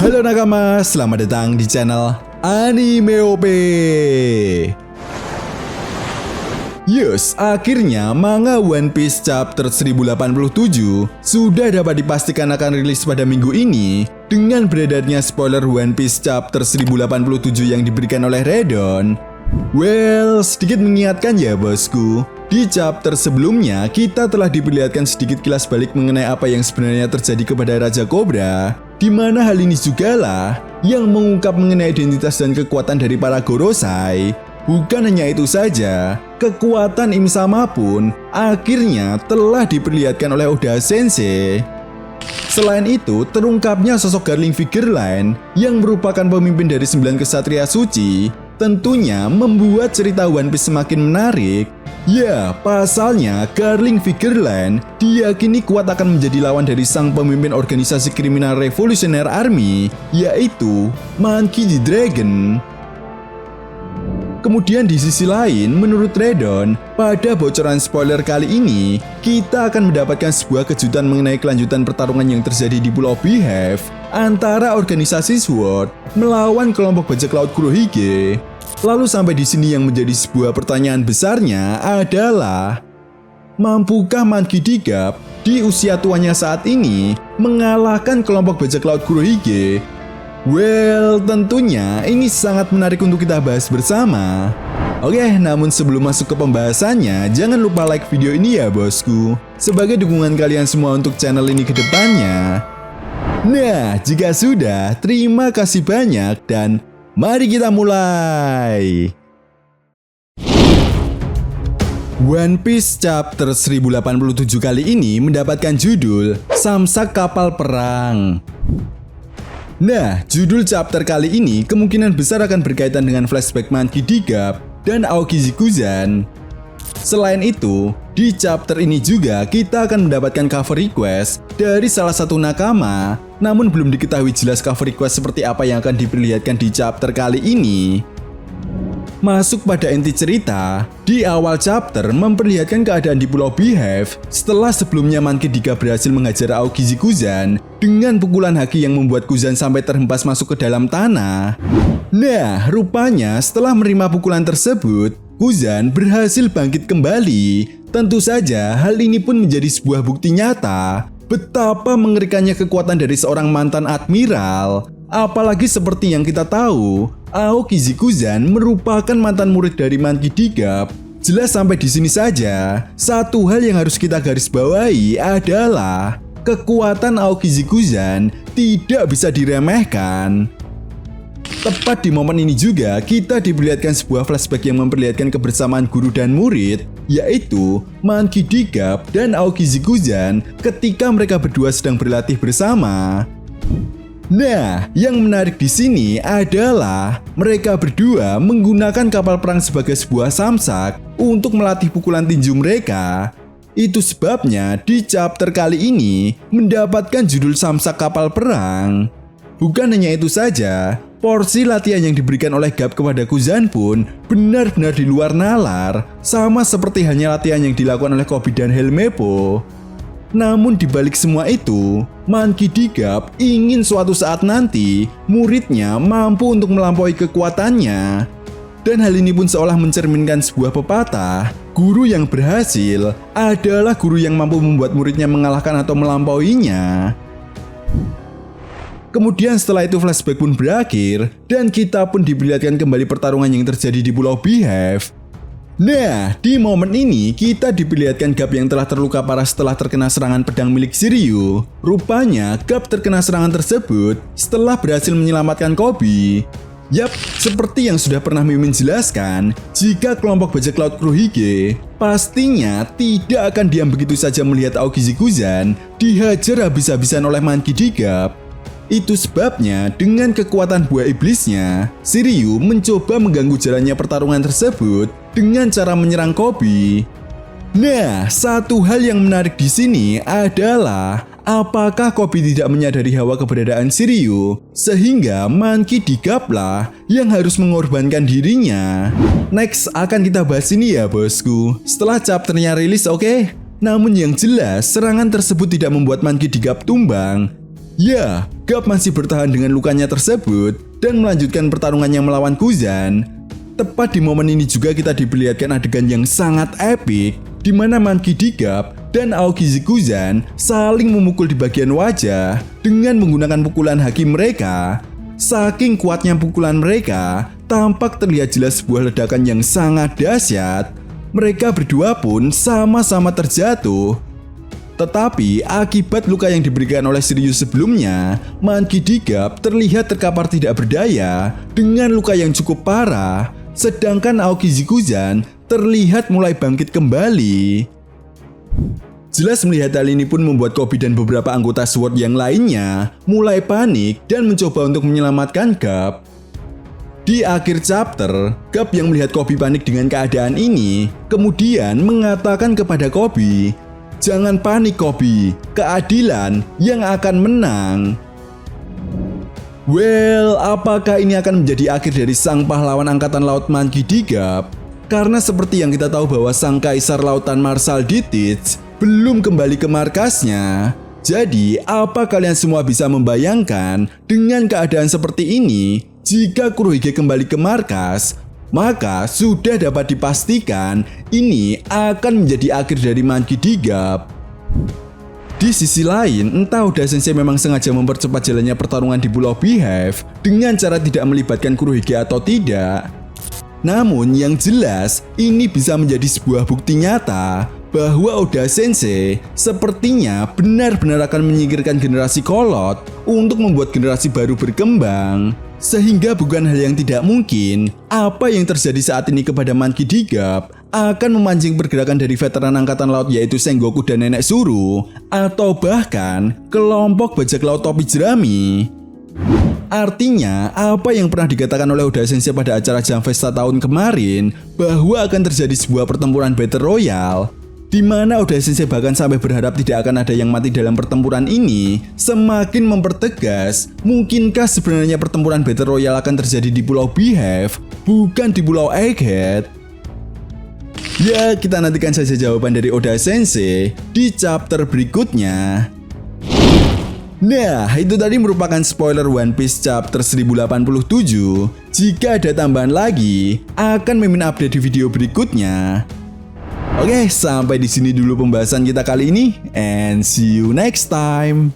Halo nakama, selamat datang di channel Anime OP. Yes, akhirnya manga One Piece chapter 1087 sudah dapat dipastikan akan rilis pada minggu ini dengan beredarnya spoiler One Piece chapter 1087 yang diberikan oleh Redon. Well, sedikit mengingatkan ya bosku. Di chapter sebelumnya, kita telah diperlihatkan sedikit kilas balik mengenai apa yang sebenarnya terjadi kepada Raja Cobra, di mana hal ini jugalah yang mengungkap mengenai identitas dan kekuatan dari para Gorosei. Bukan hanya itu saja, kekuatan Im Sama pun akhirnya telah diperlihatkan oleh Oda Sensei. Selain itu, terungkapnya sosok Garling Figure Line yang merupakan pemimpin dari 9 kesatria suci tentunya membuat cerita One Piece semakin menarik. Ya, pasalnya Garling Figure Line diyakini kuat akan menjadi lawan dari sang pemimpin organisasi kriminal Revolutionary Army, yaitu Monkey D. Dragon. Kemudian di sisi lain, menurut Redon, pada bocoran spoiler kali ini, kita akan mendapatkan sebuah kejutan mengenai kelanjutan pertarungan yang terjadi di Pulau Beehive antara organisasi SWORD melawan kelompok bajak laut Kurohige. Lalu sampai di sini yang menjadi sebuah pertanyaan besarnya adalah, mampukah Monkey D. Gap di usia tuanya saat ini mengalahkan kelompok bajak laut Kurohige? Well, tentunya ini sangat menarik untuk kita bahas bersama. Oke, namun sebelum masuk ke pembahasannya, jangan lupa like video ini ya bosku, sebagai dukungan kalian semua untuk channel ini ke depannya. Nah, jika sudah, terima kasih banyak dan mari kita mulai. One Piece chapter 1087 kali ini mendapatkan judul Samsak Kapal Perang. Nah, judul chapter kali ini kemungkinan besar akan berkaitan dengan flashback Monkey D. Gap dan Aokiji Kuzan. Selain itu, di chapter ini juga kita akan mendapatkan cover request dari salah satu nakama, namun belum diketahui jelas cover request seperti apa yang akan diperlihatkan di chapter kali ini. Masuk pada inti cerita, di awal chapter memperlihatkan keadaan di Pulau Beehive setelah sebelumnya Monkey D. Gap berhasil menghajar Aokiji Kuzan dengan pukulan haki yang membuat Kuzan sampai terhempas masuk ke dalam tanah. Nah, rupanya setelah menerima pukulan tersebut, Kuzan berhasil bangkit kembali. Tentu saja hal ini pun menjadi sebuah bukti nyata betapa mengerikannya kekuatan dari seorang mantan admiral. Apalagi seperti yang kita tahu, Aokiji Kuzan merupakan mantan murid dari Monkey D. Gap. Jelas sampai di sini saja, satu hal yang harus kita garis bawahi adalah kekuatan Aokiji Kuzan tidak bisa diremehkan. Tepat di momen ini juga kita diperlihatkan sebuah flashback yang memperlihatkan kebersamaan guru dan murid, yaitu Monkey D. Gap dan Aokiji Kuzan ketika mereka berdua sedang berlatih bersama. Nah, yang menarik di sini adalah mereka berdua menggunakan kapal perang sebagai sebuah samsak untuk melatih pukulan tinju mereka. Itu sebabnya di chapter kali ini mendapatkan judul Samsak Kapal Perang. Bukan hanya itu saja, porsi latihan yang diberikan oleh Gap kepada Kuzan pun benar-benar di luar nalar, sama seperti halnya latihan yang dilakukan oleh Koby dan Helmeppo. Namun dibalik semua itu, Monkey D. Gap ingin suatu saat nanti muridnya mampu untuk melampaui kekuatannya. Dan hal ini pun seolah mencerminkan sebuah pepatah, guru yang berhasil adalah guru yang mampu membuat muridnya mengalahkan atau melampauinya. Kemudian setelah itu flashback pun berakhir dan kita pun diperlihatkan kembali pertarungan yang terjadi di Pulau Beehive. Nah, di momen ini kita diperlihatkan Gap yang telah terluka parah setelah terkena serangan pedang milik Shiryu. Rupanya Gap terkena serangan tersebut setelah berhasil menyelamatkan Koby. Yap, seperti yang sudah pernah Mimin jelaskan, jika kelompok bajak laut Kurohige pastinya tidak akan diam begitu saja melihat Aokiji Kuzan dihajar habis-habisan oleh Monkey D. Gap. Itu sebabnya dengan kekuatan buah iblisnya, Shiryu mencoba mengganggu jalannya pertarungan tersebut dengan cara menyerang Koby. Nah, satu hal yang menarik di sini adalah apakah Koby tidak menyadari hawa keberadaan Shiryu sehingga Monkey D. Gap lah yang harus mengorbankan dirinya. Next akan kita bahas ini ya bosku, setelah chapternya rilis, oke? Namun yang jelas serangan tersebut tidak membuat Monkey D. Gap tumbang. Ya, Garp masih bertahan dengan lukanya tersebut dan melanjutkan pertarungannya melawan Kuzan. Tepat di momen ini juga kita diperlihatkan adegan yang sangat epik di mana Monkey D. Garp dan Aokiji Kuzan saling memukul di bagian wajah dengan menggunakan pukulan haki mereka. Saking kuatnya pukulan mereka, tampak terlihat jelas sebuah ledakan yang sangat dahsyat. Mereka berdua pun sama-sama terjatuh. Tetapi akibat luka yang diberikan oleh Shiryu sebelumnya, Monkey D. Garp terlihat terkapar tidak berdaya dengan luka yang cukup parah, sedangkan Aokiji Kuzan terlihat mulai bangkit kembali. Jelas melihat hal ini pun membuat Koby dan beberapa anggota SWORD yang lainnya mulai panik dan mencoba untuk menyelamatkan Garp. Di akhir chapter, Garp yang melihat Koby panik dengan keadaan ini, kemudian mengatakan kepada Koby, "Jangan panik Koby, keadilan yang akan menang." Well, apakah ini akan menjadi akhir dari sang pahlawan angkatan laut Monkey D. Garp? Karena seperti yang kita tahu bahwa sang kaisar lautan Marshal D. Teach belum kembali ke markasnya. Jadi, apa kalian semua bisa membayangkan dengan keadaan seperti ini? Jika Kurohige kembali ke markas, maka sudah dapat dipastikan ini akan menjadi akhir dari Monkey D. Garp. Di sisi lain, entah Oda Sensei memang sengaja mempercepat jalannya pertarungan di Pulau Beehive dengan cara tidak melibatkan Kurohige atau tidak. Namun yang jelas, ini bisa menjadi sebuah bukti nyata bahwa Oda Sensei sepertinya benar-benar akan menyingkirkan generasi kolot untuk membuat generasi baru berkembang. Sehingga bukan hal yang tidak mungkin, apa yang terjadi saat ini kepada Monkey D. Garp akan memancing pergerakan dari veteran angkatan laut yaitu Sengoku dan Nenek Suru, atau bahkan kelompok bajak laut topi jerami. Artinya, apa yang pernah dikatakan oleh Oda Sensei pada acara Jam Festa tahun kemarin bahwa akan terjadi sebuah pertempuran Battle Royale, di mana Oda Sensei bahkan sampai berharap tidak akan ada yang mati dalam pertempuran ini, semakin mempertegas mungkinkah sebenarnya pertempuran Battle Royale akan terjadi di Pulau Beehive, bukan di Pulau Egghead. Ya, kita nantikan saja jawaban dari Oda Sensei di chapter berikutnya. Nah, itu tadi merupakan spoiler One Piece chapter 1087. Jika ada tambahan lagi, akan mimin update di video berikutnya. Oke, sampai di sini dulu pembahasan kita kali ini, and see you next time.